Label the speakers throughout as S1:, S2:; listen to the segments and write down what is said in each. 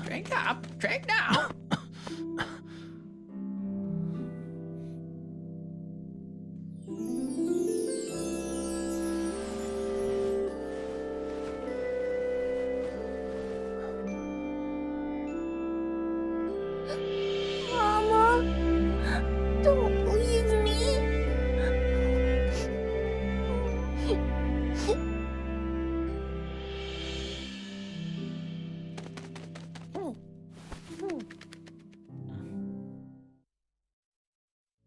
S1: Drink up, drink now.
S2: Mama, don't leave me.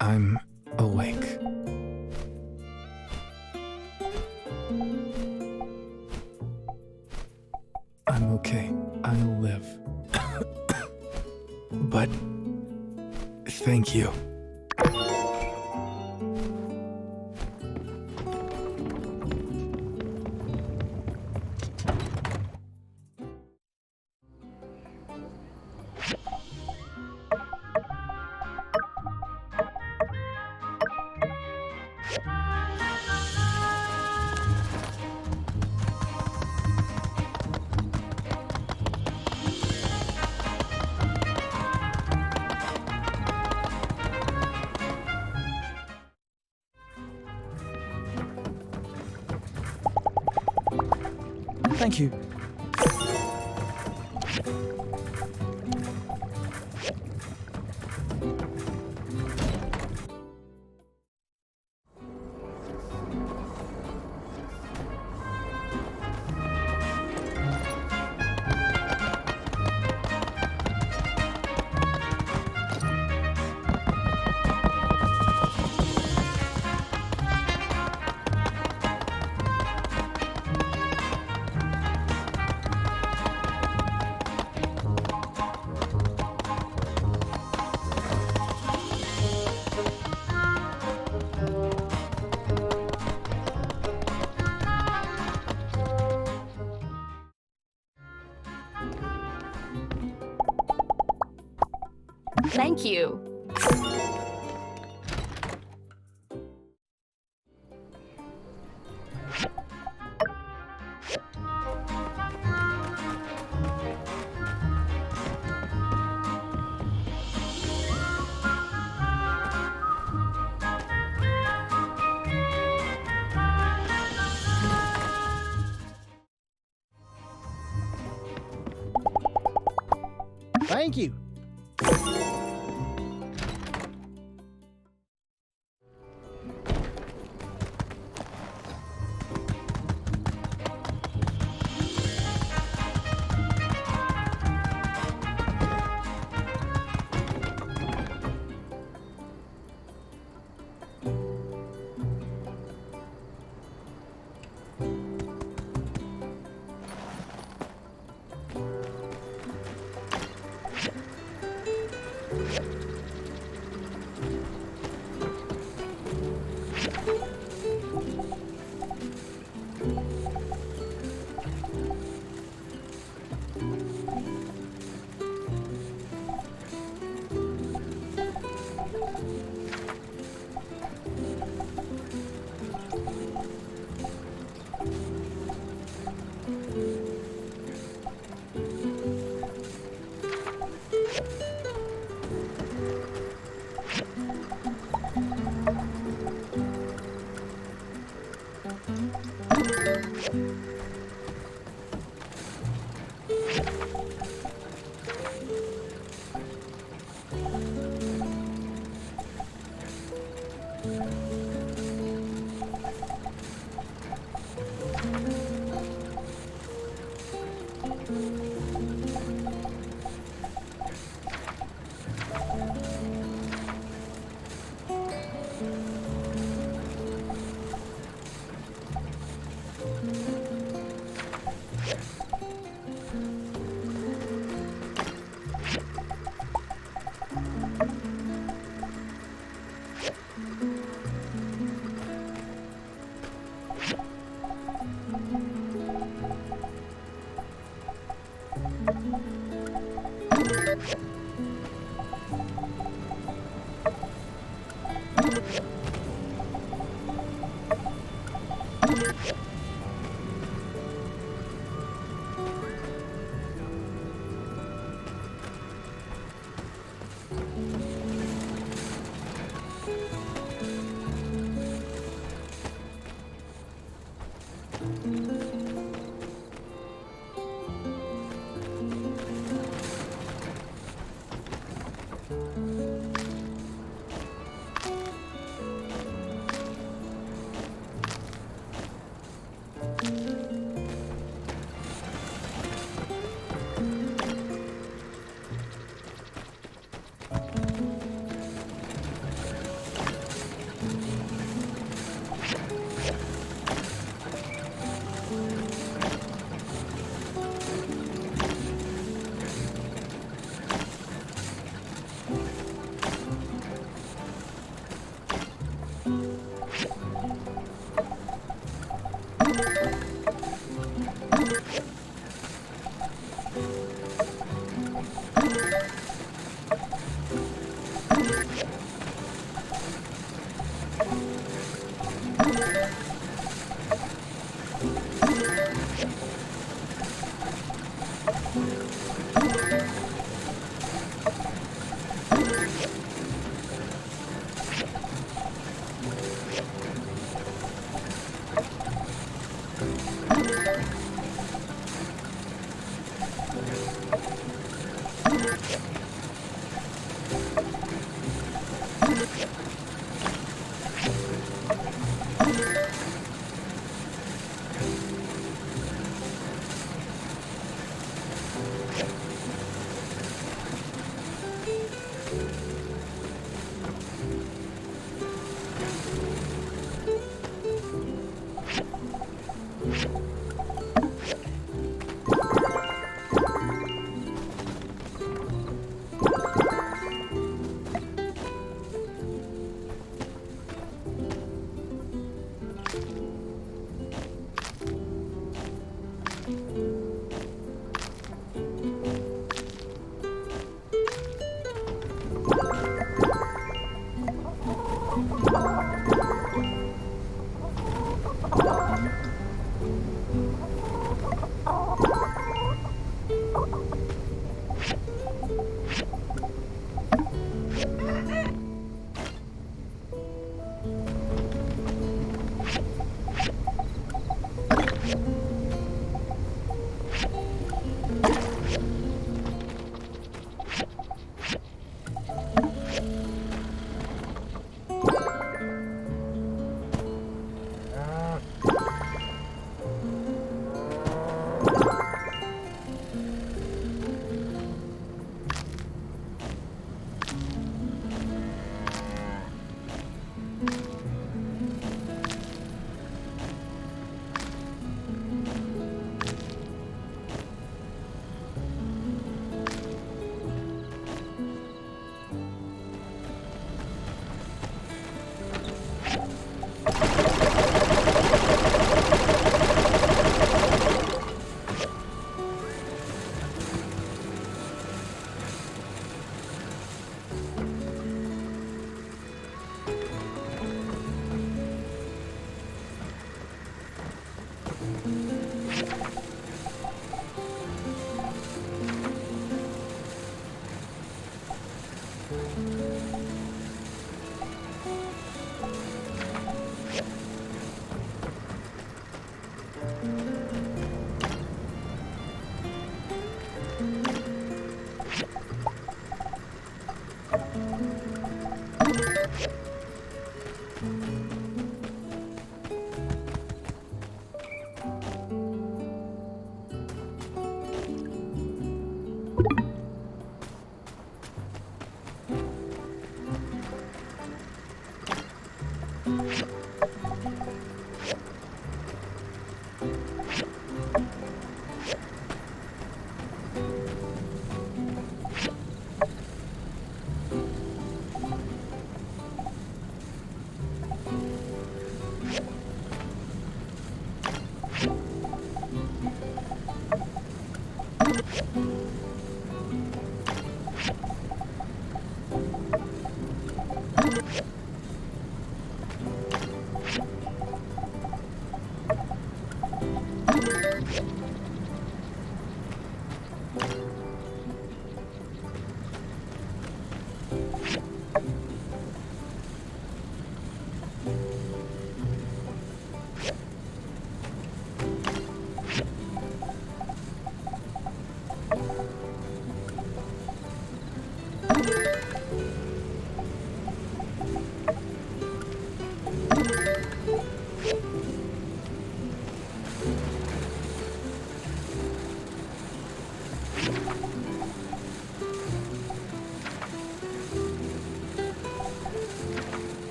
S3: I'm awake. I'm okay. I'll live. But thank you. Thank you.
S2: Thank you.
S4: Thank you.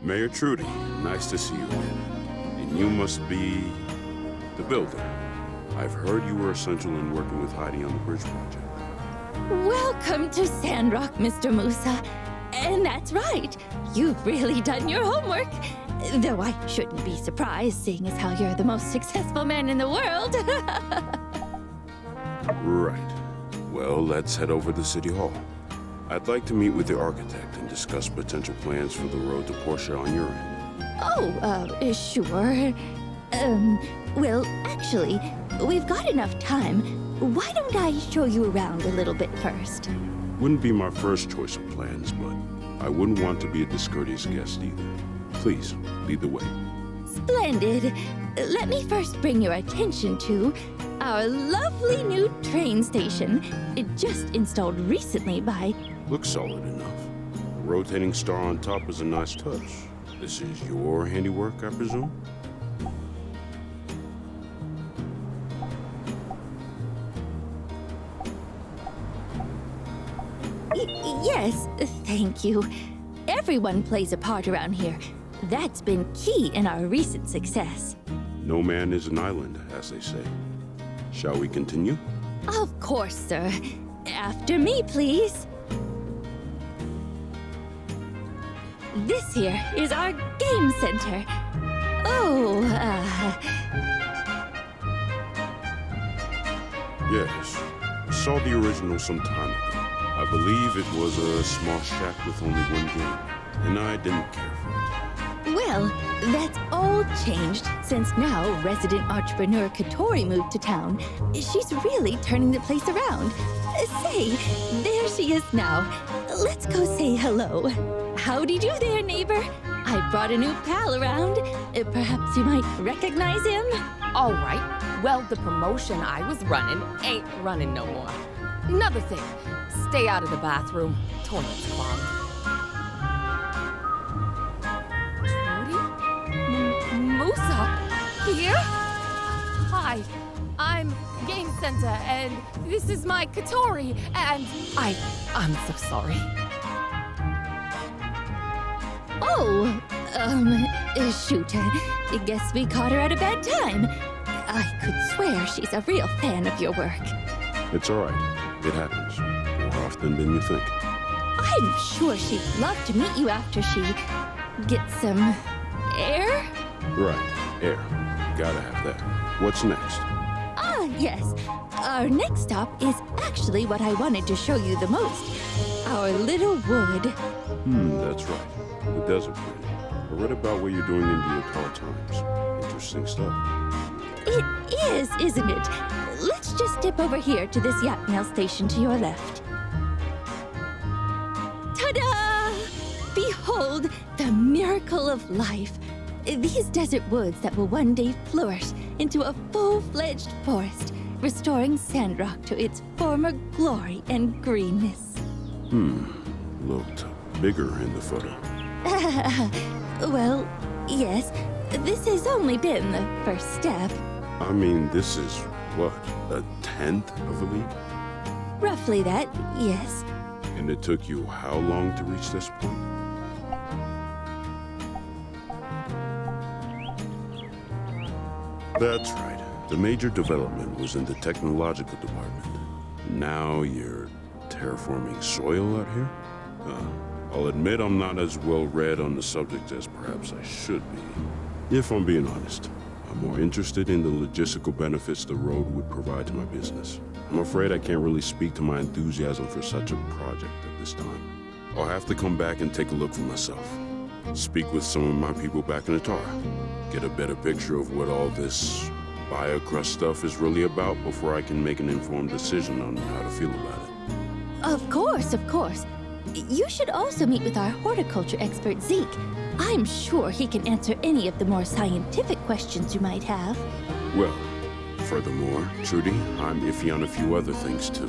S5: Mayor Trudy, nice to see you again. And you must be the builder. I've heard you were essential in working with Heidi on the bridge project.
S2: Welcome to Sandrock, Mr. Musa. And that's right. You've really done your homework. Though I shouldn't be surprised, seeing as how you're the most successful man in the world.
S5: Right. Well, let's head over to City Hall. I'd like to meet with the architect and discuss potential plans for the road to Portia on your end.
S2: Oh, sure. Well, actually, we've got enough time. Why don't I show you around a little bit first?
S5: Wouldn't be my first choice of plans, but I wouldn't want to be a discourteous guest either. Please, lead the way.
S2: Splendid. Let me first bring your attention to our lovely new train station. It just installed recently by...
S5: Looks solid enough. A rotating star on top is a nice touch. This is your handiwork, I presume?
S2: Yes, thank you. Everyone plays a part around here. That's been key in our recent success.
S5: No man is an island, as they say. Shall we continue?
S2: Of course, sir. After me, please. This here is our game center. Oh,
S5: Yes. Saw the original some time ago. I believe it was a small shack with only one game, and I didn't care for it.
S2: well, that's all changed since now resident entrepreneur Katori moved to town. She's really turning the place around. Say, there she is now. Let's go say hello. Howdy do there, neighbor. I brought a new pal around. Perhaps you might recognize him?
S6: All right. Well, the promotion I was running ain't running no more. Another thing, stay out of the bathroom. Toilet's clogged. Trudy? Musa? Here? Hi, I'm Game Center, and this is my Katori, and I'm so sorry.
S2: Oh, shoot. I guess we caught her at a bad time. I could swear she's a real fan of your work.
S5: It's all right. It happens. More often than you think.
S2: I'm sure she'd love to meet you after she gets some air.
S5: Right. Air. Gotta have that. What's next?
S2: Ah, yes. Our next stop is actually what I wanted to show you the most. Our little wood.
S5: That's right. The desert grid. I read about what you're doing in the occult times. Interesting stuff.
S2: It is, isn't it? let's just dip over here to this yak mail station to your left. Ta-da! Behold, the miracle of life. These desert woods that will one day flourish into a full-fledged forest, restoring Sandrock to its former glory and greenness.
S5: Looked bigger in the photo.
S2: Well, yes, this has only been the first step.
S5: I mean, this is, what, a tenth of a league?
S2: Roughly that, yes.
S5: And it took you how long to reach this point? That's right. The major development was in the technological department. Now you're terraforming soil out here? I'll admit I'm not as well read on the subject as perhaps I should be. If I'm being honest, I'm more interested in the logistical benefits the road would provide to my business. I'm afraid I can't really speak to my enthusiasm for such a project at this time. I'll have to come back and take a look for myself. Speak with some of my people back in Atara. Get a better picture of what all this biocrust stuff is really about before I can make an informed decision on how to feel about it.
S2: Of course, of course. You should also meet with our horticulture expert, Zeke. I'm sure he can answer any of the more scientific questions you might have.
S5: Well, furthermore, Trudy, I'm iffy on a few other things too.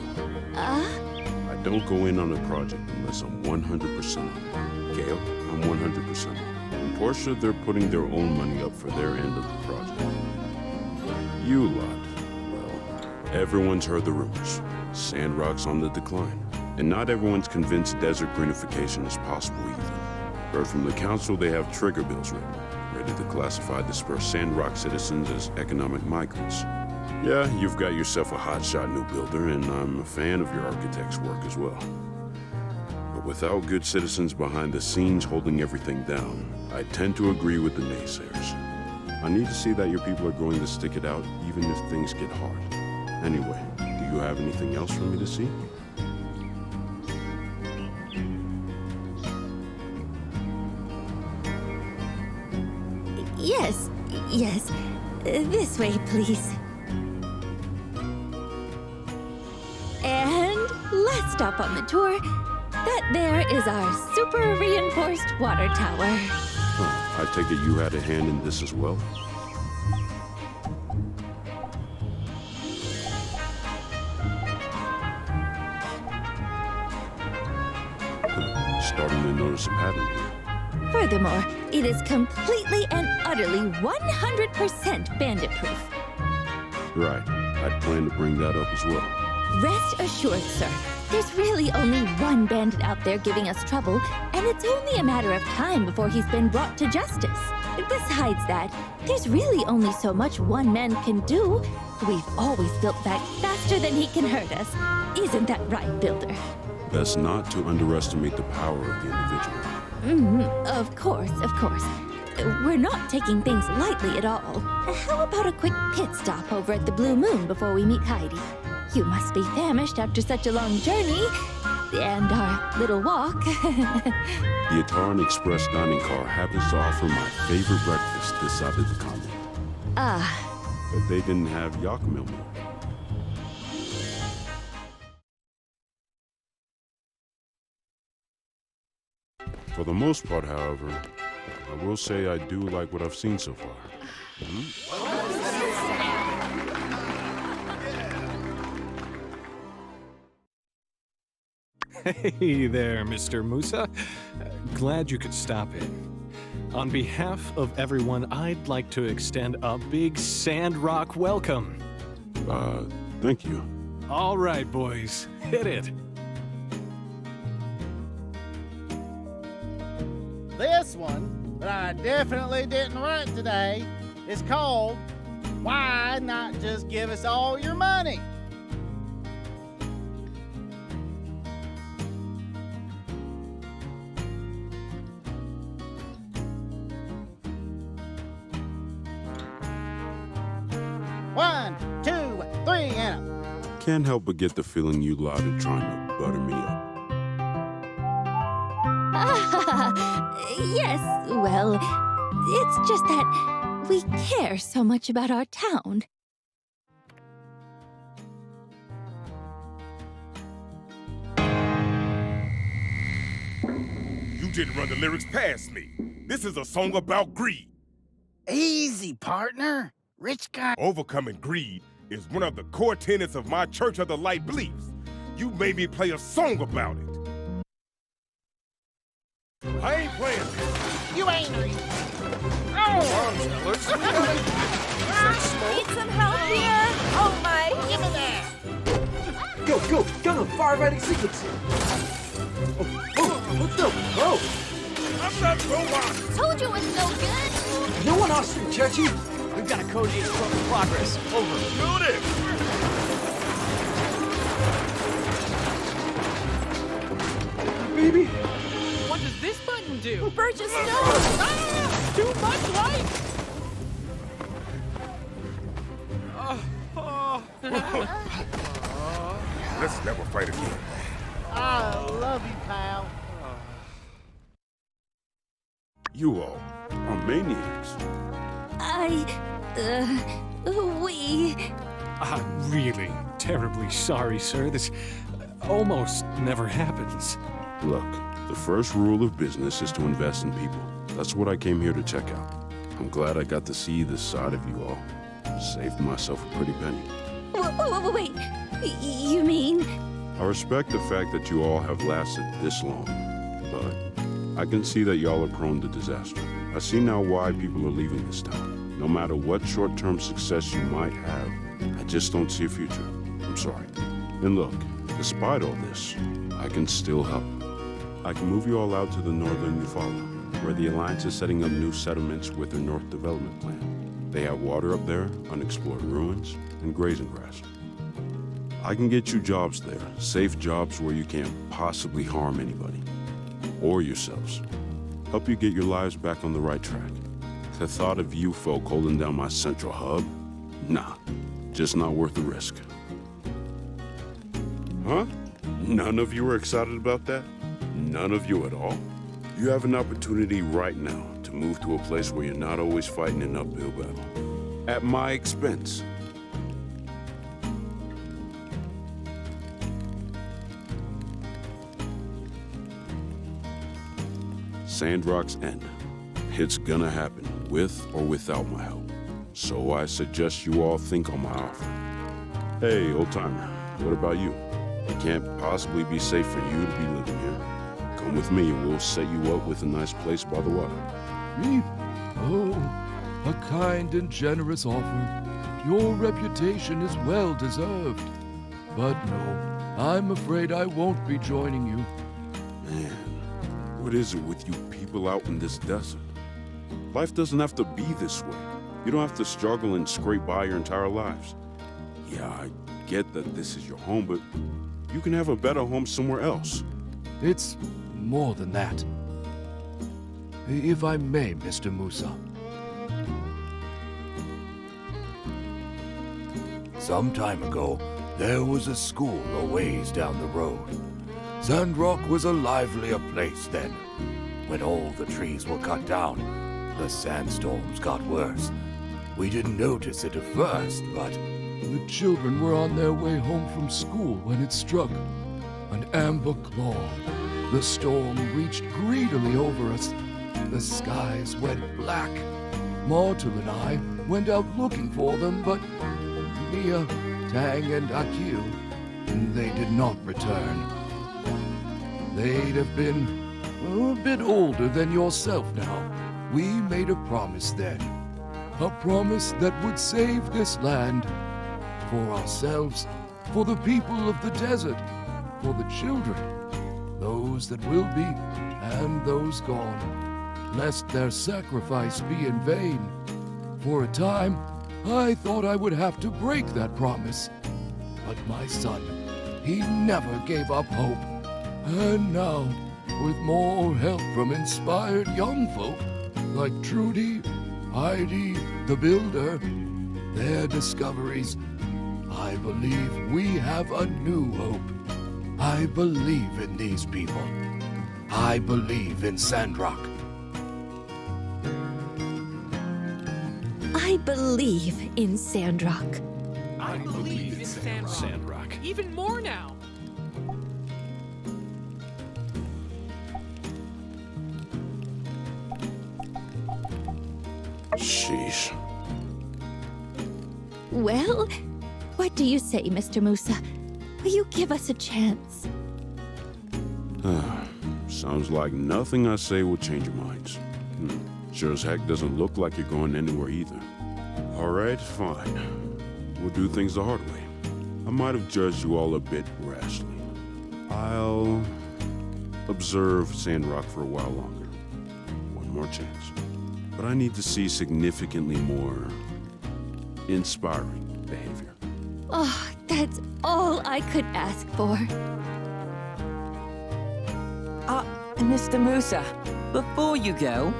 S5: I don't go in on a project unless I'm 100% on. Gale, I'm 100% on. And Portia, they're putting their own money up for their end of the project. You lot, well, everyone's heard the rumors. Sandrock's on the decline. And not everyone's convinced desert greenification is possible either. Heard from the council they have trigger bills written, ready to classify dispersed Sandrock citizens as economic migrants. Yeah, you've got yourself a hotshot new builder, and I'm a fan of your architect's work as well. But without good citizens behind the scenes holding everything down, I tend to agree with the naysayers. I need to see that your people are going to stick it out even if things get hard. Anyway, do you have anything else for me to see?
S2: Yes, yes. This way, please. And last stop on the tour, that there is our super reinforced water tower.
S5: I take it you had a hand in this as well? Starting to notice a pattern here.
S2: Furthermore, it is completely and utterly 100% bandit-proof.
S5: Right. I'd plan to bring that up as well.
S2: Rest assured, sir, there's really only one bandit out there giving us trouble, and it's only a matter of time before he's been brought to justice. Besides that, there's really only so much one man can do. We've always built back faster than he can hurt us. Isn't that right, Builder?
S5: Best not to underestimate the power of the individual.
S2: Of course, of course. We're not taking things lightly at all. How about a quick pit stop over at the Blue Moon before we meet Heidi? You must be famished after such a long journey. And our little walk.
S5: The Ataran Express dining car happens to offer my favorite breakfast this side of the continent. But they didn't have yak milk. For the most part, however, I will say I do like what I've seen so far.
S7: Hey there, Mr. Musa. Glad you could stop in. On behalf of everyone, I'd like to extend a big Sandrock welcome.
S5: Thank you.
S7: All right, boys, hit it.
S4: This one that I definitely didn't write today is called Why Not Just Give Us All Your Money? One, two, three, and
S5: Can't help but get the feeling you lot are trying to butter me up.
S2: Yes, well, it's just that we care so much about our town.
S8: didn't run the lyrics past me. This is a song about greed.
S4: Easy, partner. Rich guy.
S8: Overcoming greed is one of the core tenets of my Church of the Light beliefs. You made me play a song about it. I ain't playing this.
S4: You angry?
S6: Need some help here? Oh my!
S4: Give me that.
S9: Go, go, go, firefighting sequence. What the? Oh,
S8: I'm not robot.
S6: Told you it's no good.
S9: no one Austin, Churchy.
S1: We've got a code 8 stroke in progress. Over.
S8: Shoot it.
S9: Baby.
S1: What does this button do?
S6: Burgess, no!
S1: Too much light!
S8: Let's never fight again.
S4: I love you, pal.
S5: You all are maniacs.
S2: We...
S7: I'm really terribly sorry, sir. This almost never happens.
S5: Look, the first rule of business is to invest in people. That's what I came here to check out. I'm glad I got to see this side of you all. Saved myself a pretty penny.
S2: Wait, you mean...
S5: I respect the fact that you all have lasted this long, but I can see that y'all are prone to disaster. I see now why people are leaving this town. No matter what short-term success you might have, I just don't see a future. I'm sorry. And look, despite all this, I can still help. I can move you all out to the northern Eufaula, where the Alliance is setting up new settlements with their North Development Plan. They have water up there, unexplored ruins, and grazing grass. I can get you jobs there, safe jobs where you can't possibly harm anybody. Or yourselves. Help you get your lives back on the right track. The thought of you folk holding down my central hub? Nah, just not worth the risk. Huh? None of you are excited about that? None of you at all? You have an opportunity right now to move to a place where you're not always fighting an uphill battle. At my expense. Sandrock's end. It's gonna happen, with or without my help. So I suggest you all think on my offer. Hey, old-timer, what about you? It can't possibly be safe for you to be living here. Come with me and we'll set you up with a nice place by the water.
S10: Me? Oh, a kind and generous offer. Your reputation is well deserved. But no, I'm afraid I won't be joining you.
S5: Man, what is it with you people out in this desert? Life doesn't have to be this way. You don't have to struggle and scrape by your entire lives. Yeah, I get that this is your home, but you can have a better home somewhere else.
S10: It's more than that. If I may, Mr. Musa. Some time ago, there was a school a ways down the road. Sandrock was a livelier place then. When all the trees were cut down, the sandstorms got worse. We didn't notice it at first, but the children were on their way home from school when it struck. An amber claw. The storm reached greedily over us. The skies went black. Martel and I went out looking for them, but Mia, Tang, and Akil, they did not return. They'd have been a bit older than yourself now. We made a promise then. A promise that would save this land. For ourselves, for the people of the desert, for the children, those that will be and those gone, lest their sacrifice be in vain. For a time, I thought I would have to break that promise. But my son, he never gave up hope. And now, with more help from inspired young folk like Trudy, Heidi, the Builder, their discoveries, I believe we have a new hope. I believe in these people. I believe in Sandrock.
S2: I believe in Sandrock.
S1: I believe in Sandrock. Even more now.
S2: Well, what do you say, Mr. Musa? Will you give us a chance?
S5: Sounds like nothing I say will change your minds. Sure as heck doesn't look like you're going anywhere either. All right, fine. We'll do things the hard way. I might have judged you all a bit rashly. I'll observe Sandrock for a while longer. One more chance. But I need to see significantly more inspiring behavior.
S2: Oh, that's all I could ask for.
S11: Mr. Musa, before you go,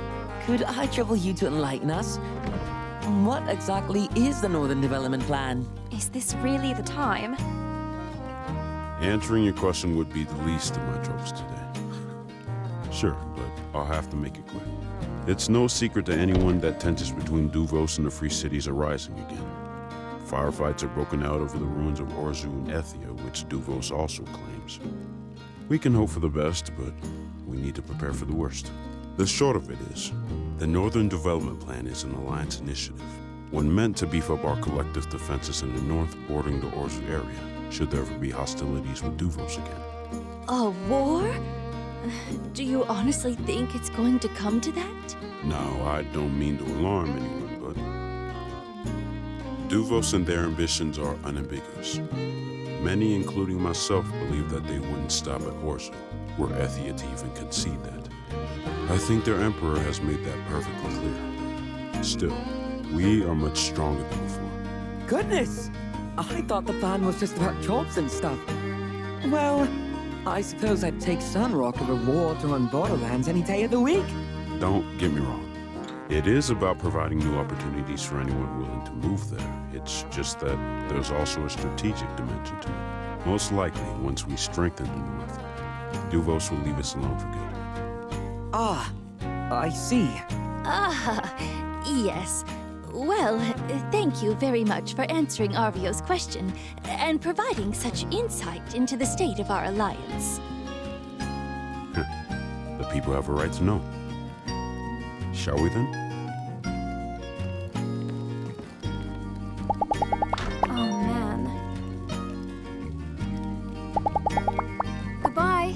S11: could I trouble you to enlighten us? What exactly is the Northern Development Plan?
S12: Is this really the time?
S5: Answering your question would be the least of my troubles today. Sure, but I'll have to make it quick. It's no secret to anyone that tensions between Duvos and the Free Cities are rising again. Firefights are broken out over the ruins of Orzu and Ethia, which Duvos also claims. We can hope for the best, but we need to prepare for the worst. The short of it is, the Northern Development Plan is an alliance initiative, one meant to beef up our collective defenses in the north bordering the Orzu area, should there ever be hostilities with Duvos again.
S2: A war? Do you honestly think it's going to come to that?
S5: Now, I don't mean to alarm anyone, but Duvos and their ambitions are unambiguous. Many, including myself, believe that they wouldn't stop at Orzu, were Ethia to even concede that. I think their emperor has made that perfectly clear. Still, we are much stronger than before.
S11: Goodness! I thought the plan was just about jobs and stuff. Well, I suppose I'd take Sandrock over water on Borderlands any day of the week.
S5: Don't get me wrong. It is about providing new opportunities for anyone willing to move there. It's just that there's also a strategic dimension to it. Most likely, once we strengthen the North, Duvos will leave us alone for good.
S11: Ah, I see.
S2: Ah, yes. Well, thank you very much for answering Arvio's question and providing such insight into the state of our alliance.
S5: The people have a right to know. Shall we then?
S12: Oh, man. Goodbye.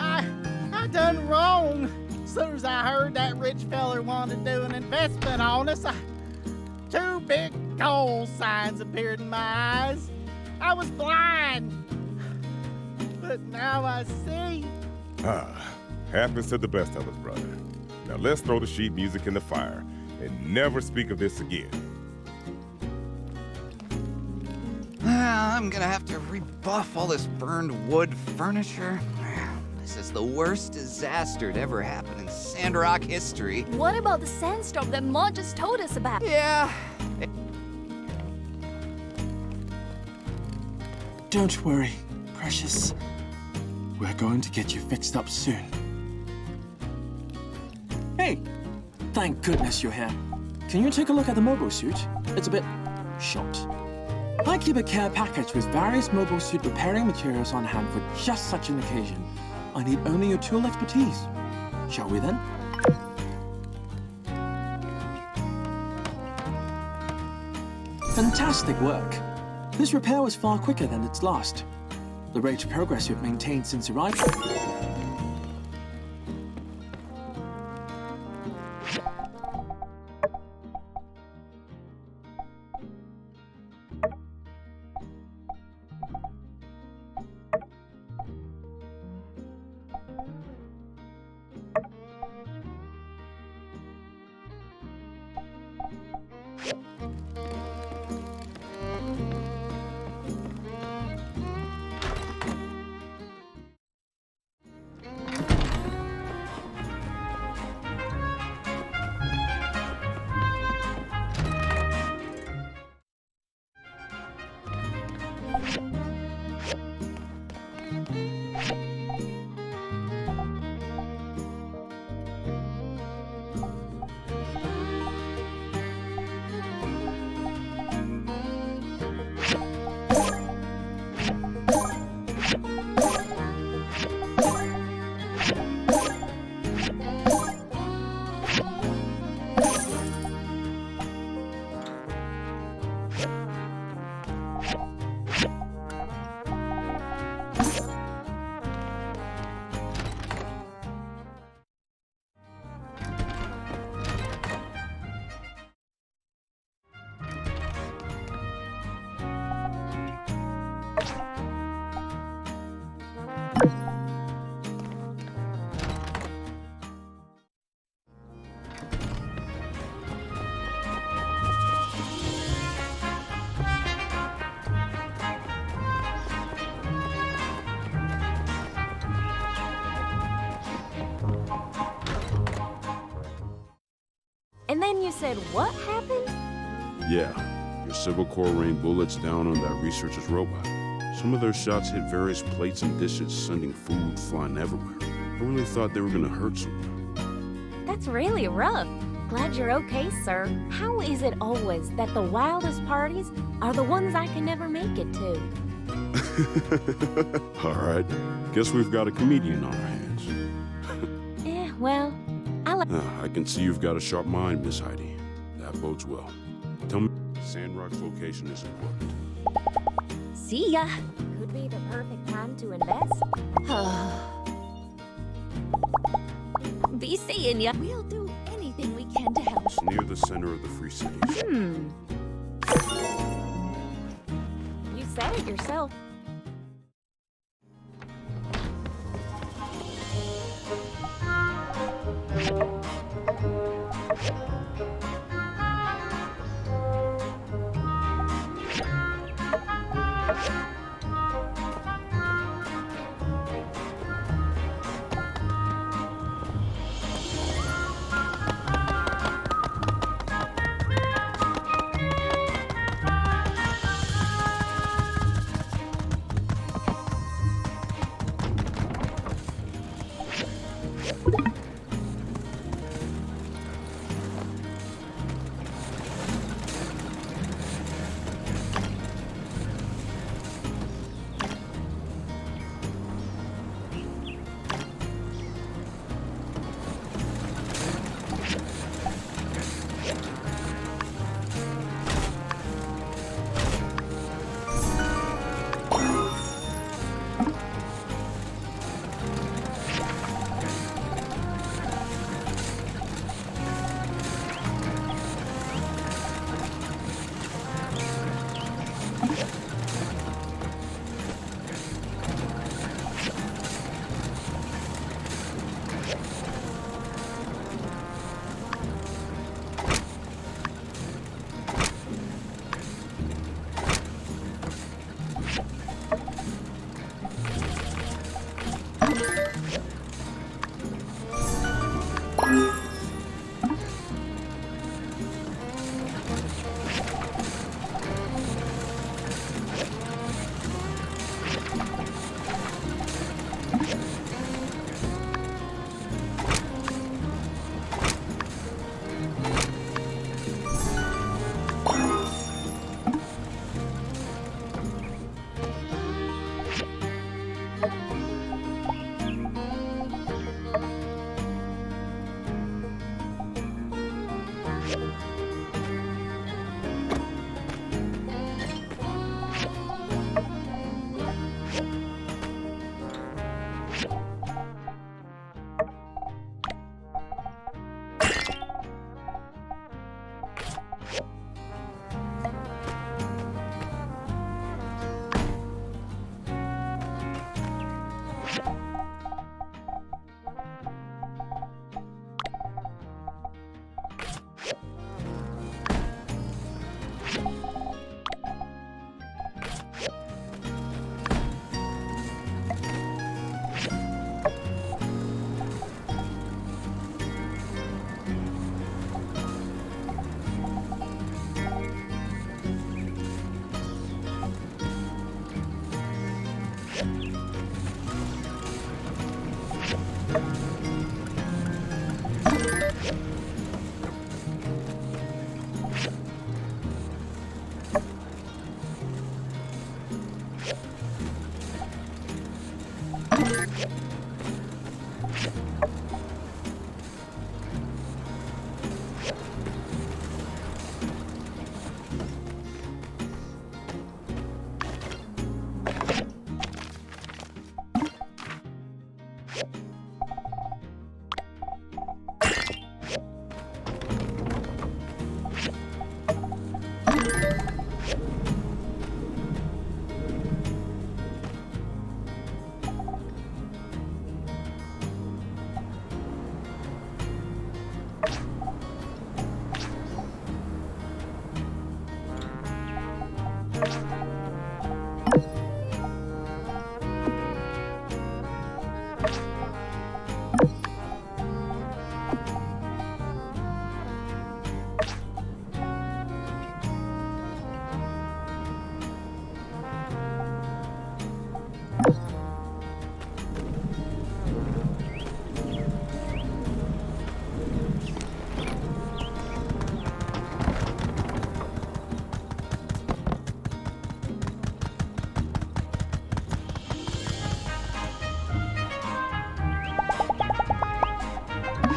S4: I done wrong. As soon as I heard that rich feller wanted to do an investment on us, two big goal signs appeared in my eyes. I was blind, but now I see.
S8: Happens to the best of us, brother. Now let's throw the sheet music in the fire and never speak of this again.
S13: I'm gonna have to rebuff all this burned wood furniture. This is the worst disaster to ever happen in Sandrock history.
S12: What about the sandstorm that Ma just told us about?
S13: Yeah.
S9: Don't worry, precious. We're going to get you fixed up soon. Hey, thank goodness you're here. Can you take a look at the mobile suit? It's a bit shot. I keep a care package with various mobile suit repairing materials on hand for just such an occasion. I need only your tool expertise. Shall we then? Fantastic work. This repair was far quicker than its last. The rate of progress you've maintained since arrival.
S14: And then you said what happened?
S5: Yeah, your Civil Corps rained bullets down on that researcher's robot. Some of their shots hit various plates and dishes, sending food flying everywhere. I really thought they were gonna hurt someone.
S14: That's really rough. Glad you're okay, sir. How is it always that the wildest parties are the ones I can never make it to?
S5: All right, guess we've got a comedian on our hands.
S14: Well,
S5: I can see you've got a sharp mind, Miss Heidi. That bodes well. Tell me, Sandrock's location is important.
S2: See ya.
S14: Could be the perfect time to invest.
S2: Be seeing ya. We'll do anything we can to help.
S5: It's near the center of the Free Cities.
S14: You said it yourself.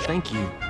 S15: Thank you.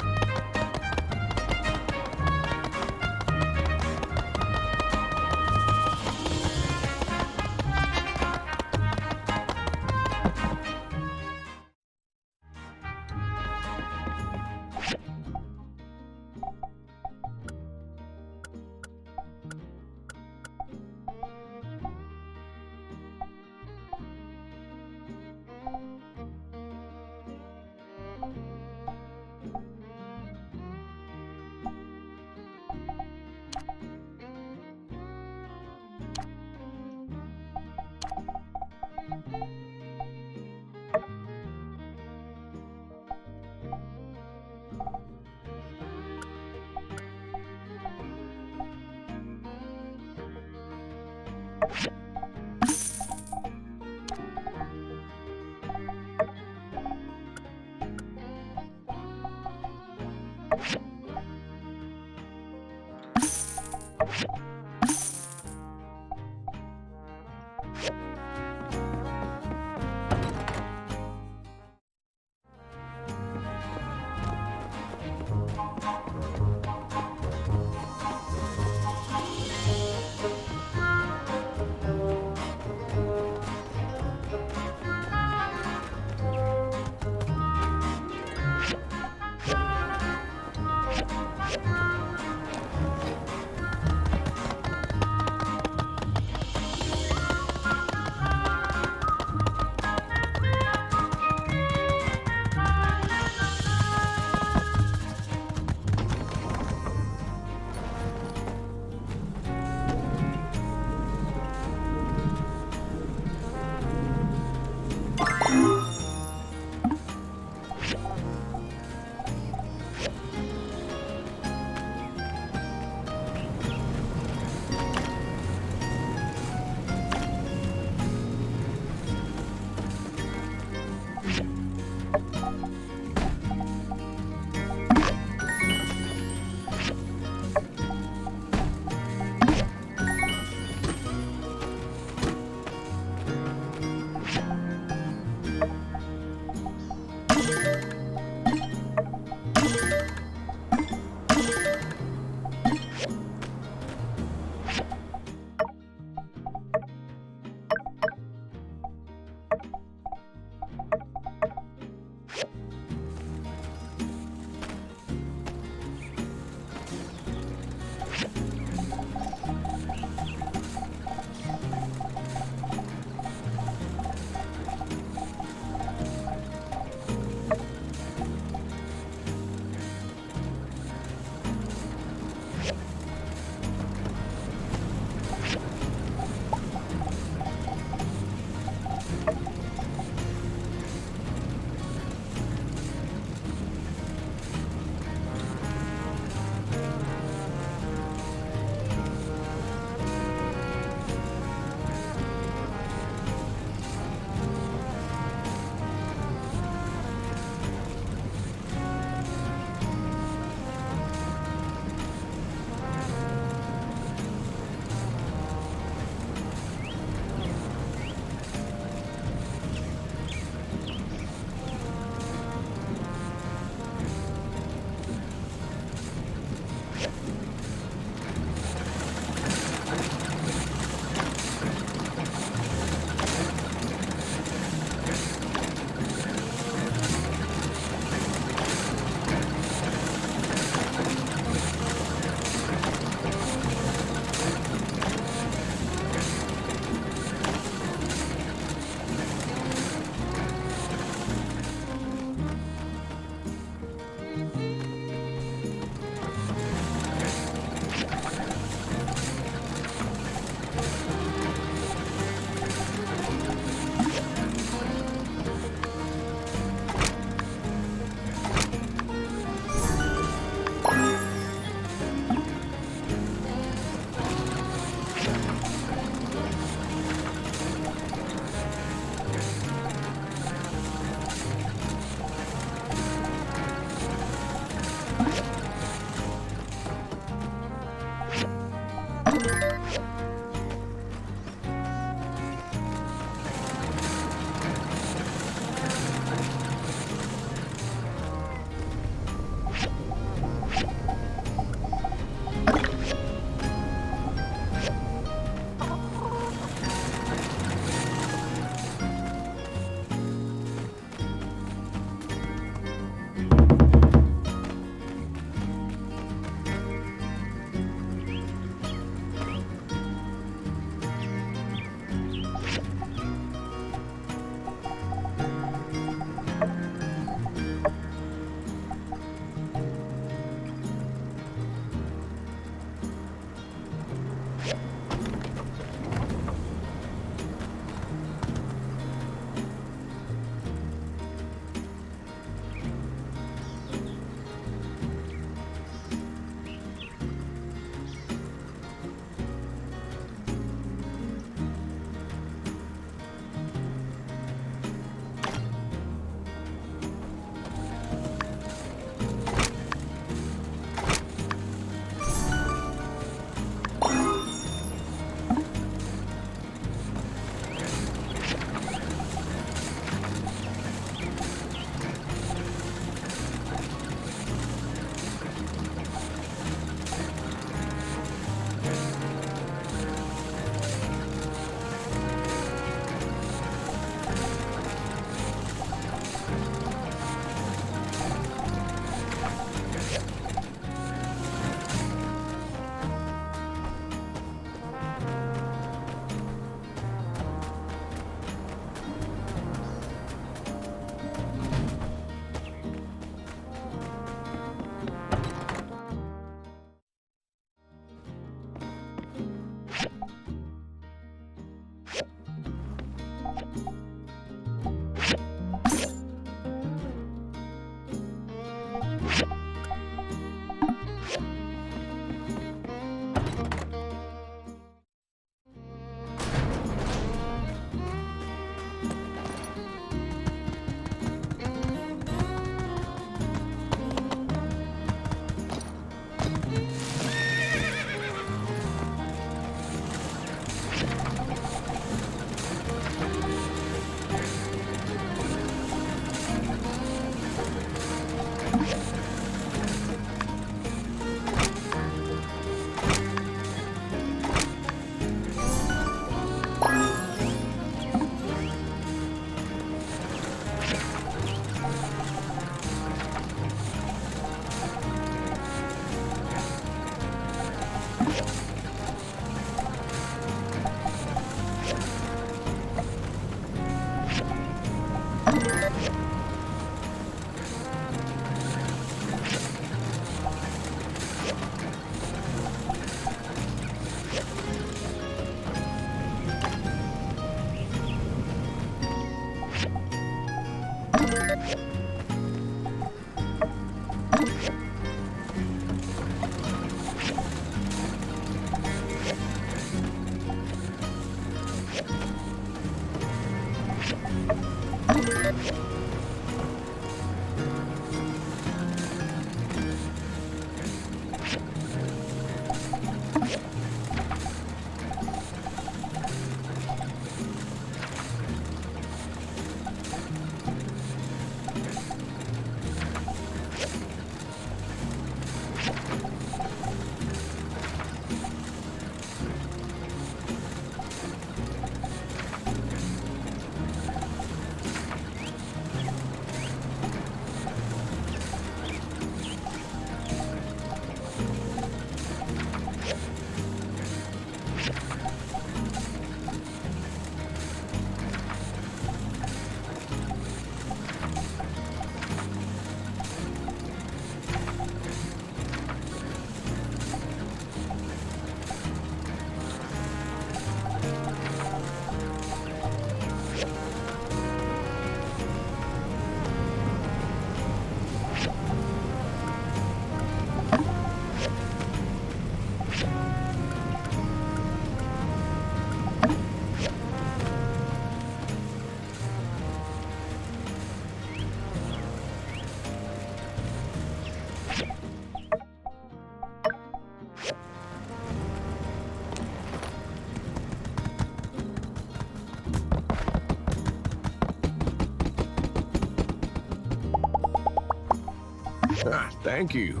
S10: Thank you.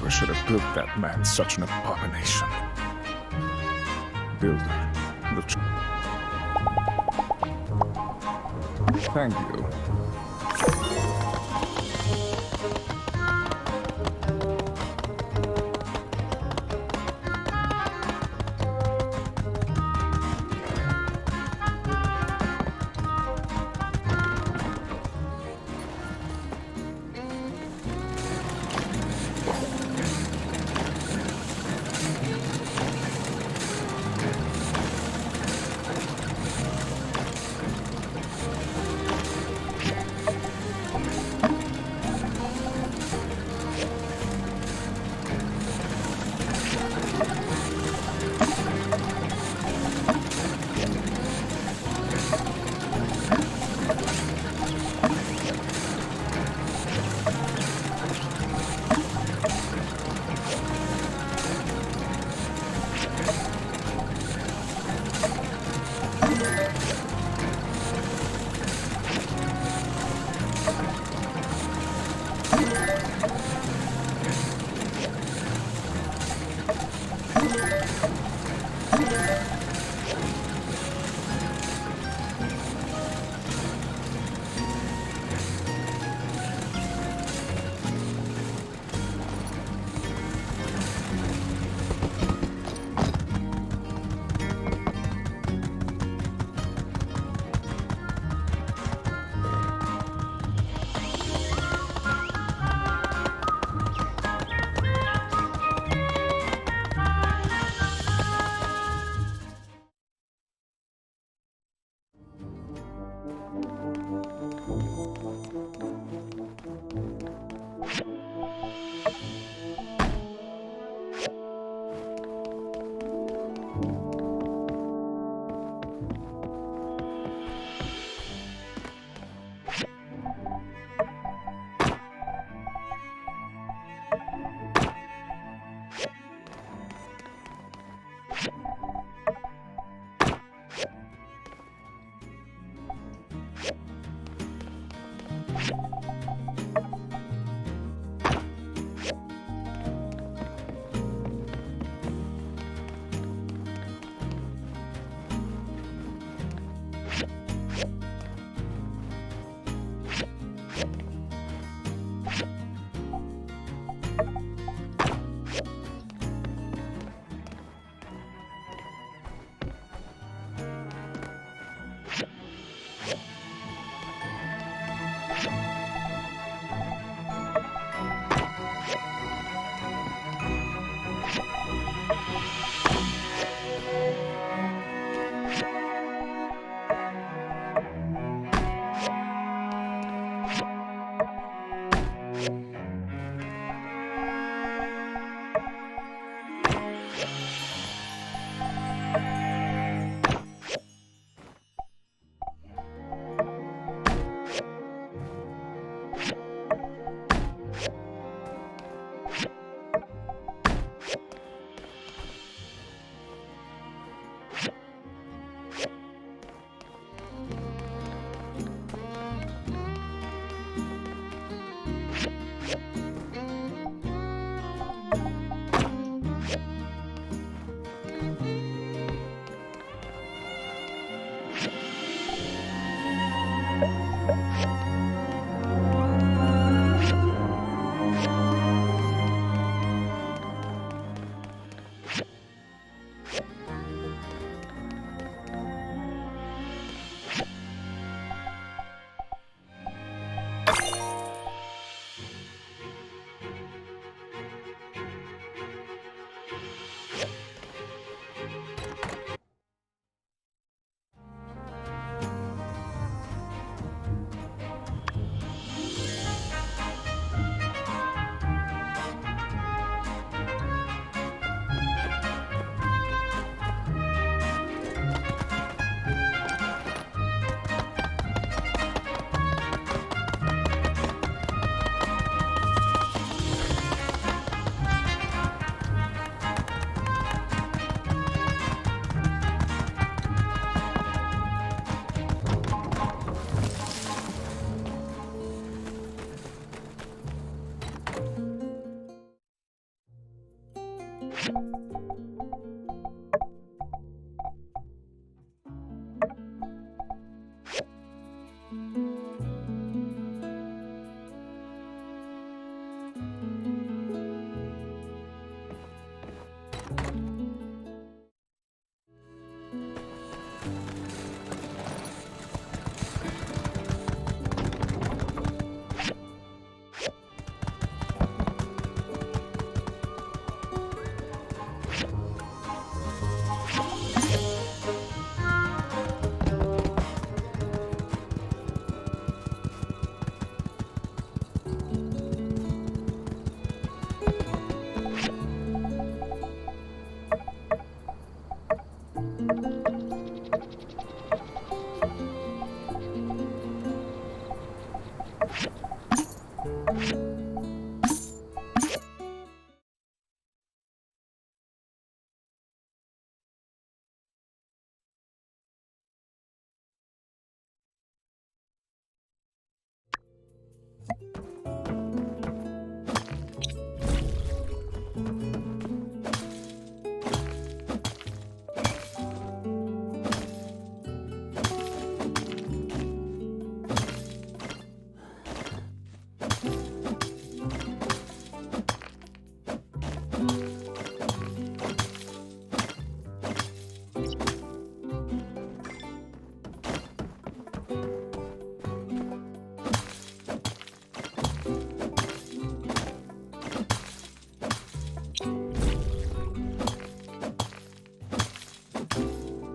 S15: I should have built that man such an abomination. Builder, thank you.